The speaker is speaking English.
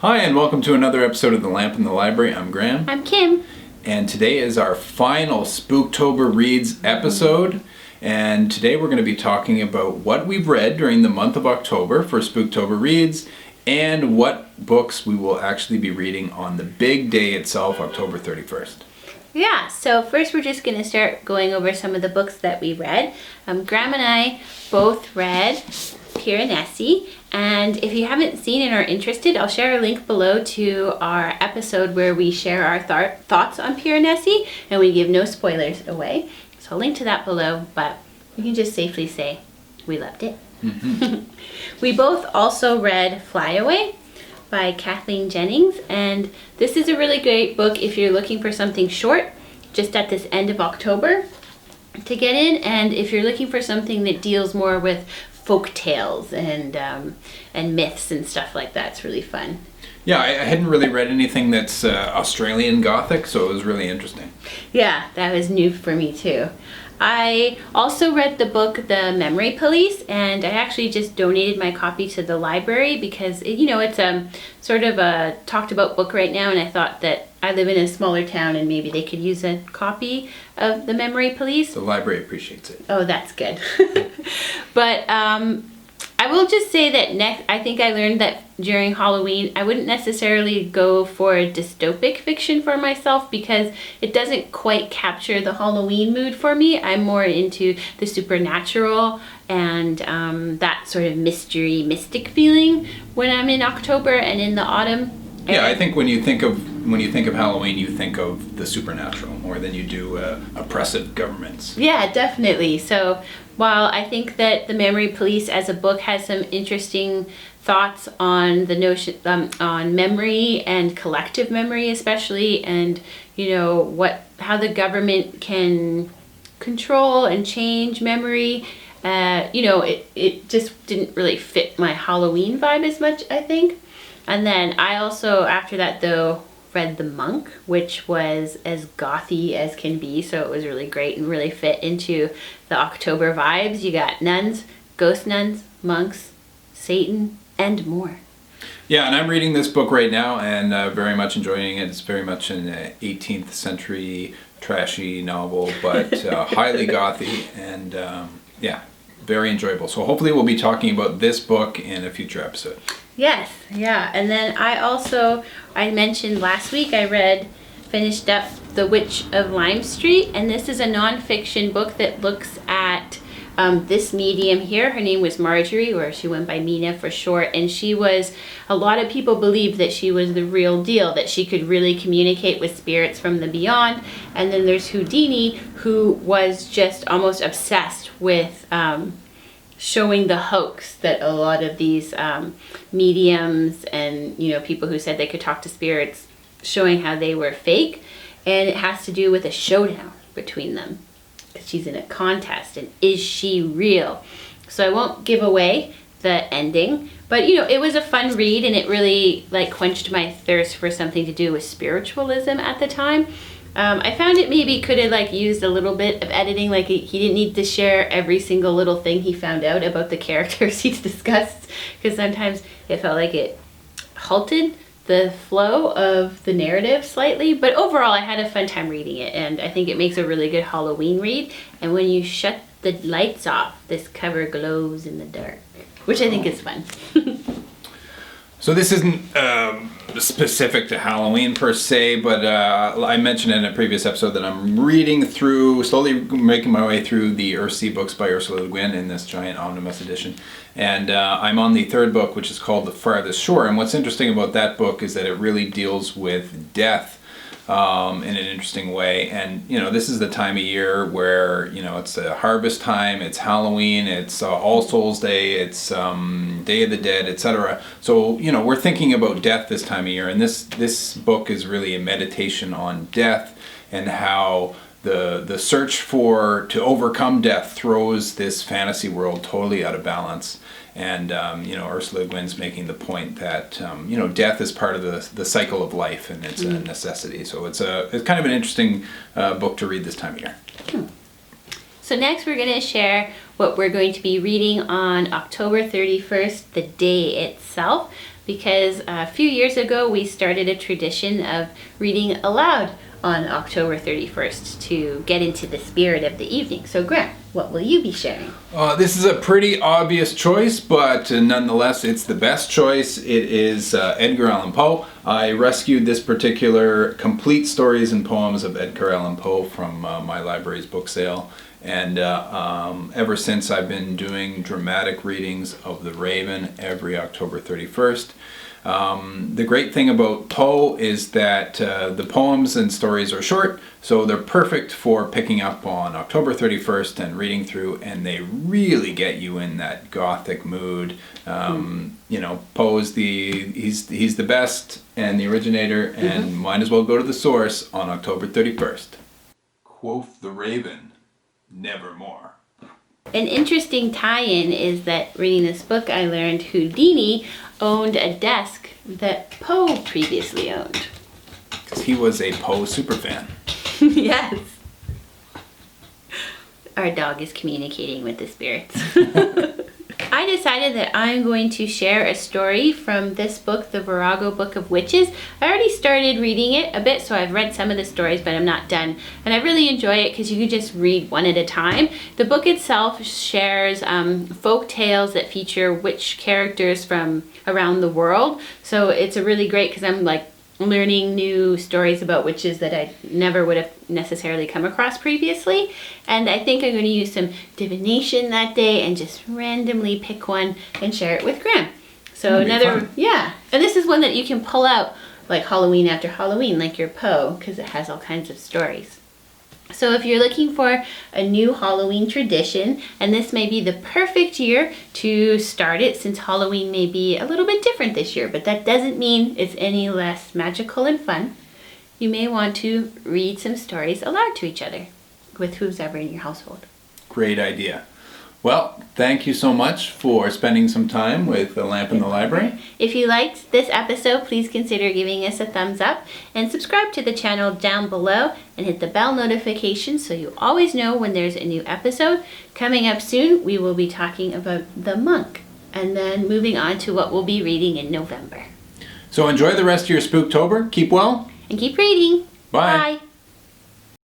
Hi, and welcome to another episode of The Lamp in the Library. I'm Graham. I'm Kim. And today is our final Spooktober Reads episode. And today we're going to be talking about what we've read during the month of October for Spooktober Reads and what books we will actually be reading on the big day itself, October 31st. Yeah, so first we're just going to start going over some of the books that we read. Graham and I both read Piranesi, and if you haven't seen and are interested, I'll share a link below to our episode where we share our thoughts on Piranesi, and we give no spoilers away. So I'll link to that below, but we can just safely say we loved it. Mm-hmm. We both also read Flyaway by Kathleen Jennings, and this is a really great book if you're looking for something short just at this end of October to get in, and if you're looking for something that deals more with folk tales and myths and stuff like that. It's really fun. Yeah, I hadn't really read anything that's Australian Gothic, so it was really interesting. Yeah, that was new for me too. I also read the book The Memory Police, and I actually just donated my copy to the library because it's sort of a talked about book right now, and I thought that I live in a smaller town and maybe they could use a copy of The Memory Police. The library appreciates it. Oh, that's good. But I will just say that I think I learned that during Halloween, I wouldn't necessarily go for dystopic fiction for myself because it doesn't quite capture the Halloween mood for me. I'm more into the supernatural and that sort of mystery, mystic feeling when I'm in October and in the autumn. Yeah, I think when you think of Halloween, you think of the supernatural more than you do oppressive governments. Yeah, definitely. So while I think that The Memory Police as a book has some interesting thoughts on the notion on memory and collective memory especially, and how the government can control and change memory, it just didn't really fit my Halloween vibe as much, I think. And then I also, after that though, read The Monk, which was as gothy as can be, so it was really great and really fit into the October vibes. You got nuns, ghost nuns, monks, Satan, and more. Yeah, and I'm reading this book right now and very much enjoying it. It's very much an 18th century trashy novel, but highly gothy and very enjoyable. So hopefully we'll be talking about this book in a future episode. Yes, yeah. And then I mentioned last week I finished up The Witch of Lime Street, and this is a nonfiction book that looks at this medium here. Her name was Marjorie, or she went by Mina for short, and a lot of people believed that she was the real deal, that she could really communicate with spirits from the beyond. And then there's Houdini, who was just almost obsessed with showing the hoax that a lot of these mediums and people who said they could talk to spirits, showing how they were fake, and it has to do with a showdown between them because she's in a contest, and is she real? So I won't give away the ending, but it was a fun read, and it really quenched my thirst for something to do with spiritualism at the time. I found it maybe could have used a little bit of editing, he didn't need to share every single little thing he found out about the characters he's discussed, because sometimes it felt like it halted the flow of the narrative slightly. But overall I had a fun time reading it, and I think it makes a really good Halloween read. And when you shut the lights off, this cover glows in the dark, which I think is fun. So this isn't specific to Halloween per se, but I mentioned in a previous episode that I'm slowly making my way through the Earthsea books by Ursula Guin in this giant omnibus edition. And I'm on the third book, which is called The Farthest Shore. And what's interesting about that book is that it really deals with death in an interesting way. And this is the time of year where it's a harvest time, it's Halloween, it's All Souls Day, it's Day of the Dead, etc. So we're thinking about death this time of year, and this book is really a meditation on death and how the search to overcome death throws this fantasy world totally out of balance. And Ursula Guin's making the point that death is part of the cycle of life, and it's a necessity. So it's kind of an interesting book to read this time of year. So next we're going to share what we're going to be reading on October 31st, the day itself, because a few years ago we started a tradition of reading aloud on October 31st to get into the spirit of the evening. So Graham, what will you be sharing? This is a pretty obvious choice, but nonetheless, it's the best choice. It is Edgar Allan Poe. I rescued this particular complete stories and poems of Edgar Allan Poe from my library's book sale. And ever since, I've been doing dramatic readings of The Raven every October 31st. The great thing about Poe is that the poems and stories are short, so they're perfect for picking up on October 31st and reading through, and they really get you in that gothic mood. Poe's he's the best and the originator, and might as well go to the source on October 31st. Quoth the Raven, nevermore. An interesting tie-in is that reading this book I learned Houdini owned a desk that Poe previously owned. Because he was a Poe superfan. Yes. Our dog is communicating with the spirits. I decided that I'm going to share a story from this book, the Virago Book of Witches. I already started reading it a bit, so I've read some of the stories, but I'm not done. And I really enjoy it because you can just read one at a time. The book itself shares folk tales that feature witch characters from around the world. So it's a really great, because I'm like learning new stories about witches that I never would have necessarily come across previously. And I think I'm going to use some divination that day and just randomly pick one and share it with Graham. So another, yeah. And this is one that you can pull out like Halloween after Halloween, like your Poe, because it has all kinds of stories. So if you're looking for a new Halloween tradition, and this may be the perfect year to start it, since Halloween may be a little bit different this year, but that doesn't mean it's any less magical and fun. You may want to read some stories aloud to each other with who's ever in your household. Great idea. Well, thank you so much for spending some time with The Lamp in the Library. If you liked this episode, please consider giving us a thumbs up and subscribe to the channel down below and hit the bell notification so you always know when there's a new episode. Coming up soon, we will be talking about The Monk and then moving on to what we'll be reading in November. So enjoy the rest of your Spooktober. Keep well. And keep reading. Bye. Bye.